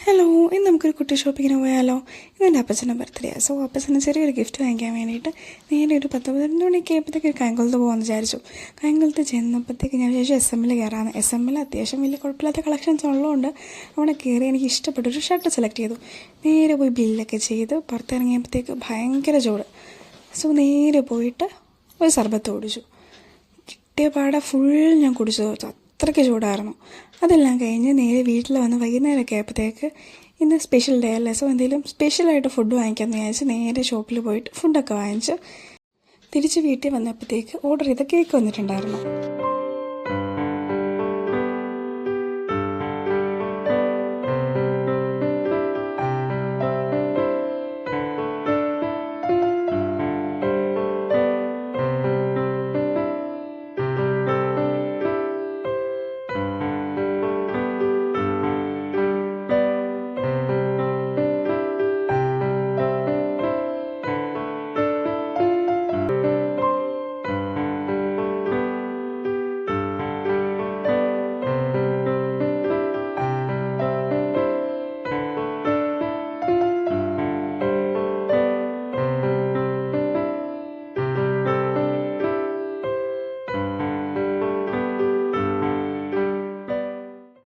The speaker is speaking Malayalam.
ഹലോ, ഇന്ന് നമുക്കൊരു കുട്ടി ഷോപ്പിങ്ങിന് പോയാലോ? ഇതെൻ്റെ അപ്പച്ചൻ്റെ ബർത്ത്ഡേ. സോ അപ്പച്ചന് ചെറിയൊരു ഗിഫ്റ്റ് വാങ്ങിക്കാൻ വേണ്ടിയിട്ട് നേരെ ഒരു 10-11 മണിയൊക്കെ ആയപ്പോഴത്തേക്ക് കായംകുളത്ത് പോകാമെന്ന് വിചാരിച്ചു. കായംകുളത്ത് ചെന്നപ്പോഴത്തേക്ക് ഞാൻ വിചാരിച്ചു SM കയറാമെന്ന്. SM അത്യാവശ്യം വലിയ കുഴപ്പമില്ലാത്ത കളക്ഷൻസ് ഉള്ളതുകൊണ്ട് അവിടെ കയറി എനിക്ക് ഇഷ്ടപ്പെട്ടൊരു ഷർട്ട് സെലക്ട് ചെയ്തു. നേരെ പോയി ബില്ലൊക്കെ ചെയ്ത് പുറത്തിറങ്ങിയപ്പോഴത്തേക്ക് ഭയങ്കര ചൂട്. സോ നേരെ പോയിട്ട് ഒരു സർബത്ത് കുടിച്ചു. കിട്ടിയ പാടെ ഫുൾ ഞാൻ കുടിച്ചു. അത്രയ്ക്ക് ചൂടായിരുന്നു. അതെല്ലാം കഴിഞ്ഞ് നേരെ വീട്ടിൽ വന്ന് വൈകുന്നേരമൊക്കെ ആയപ്പോഴത്തേക്ക് ഇന്ന് സ്പെഷ്യൽ ഡേ അല്ലേ, സോ എന്തെങ്കിലും സ്പെഷ്യലായിട്ട് ഫുഡ് വാങ്ങിക്കാമെന്ന് വിചാരിച്ച് നേരെ ഷോപ്പിൽ പോയിട്ട് ഫുഡൊക്കെ വാങ്ങിച്ച് തിരിച്ച് വീട്ടിൽ വന്നപ്പോഴത്തേക്ക് ഓർഡർ ചെയ്ത കേക്ക് വന്നിട്ടുണ്ടായിരുന്നു.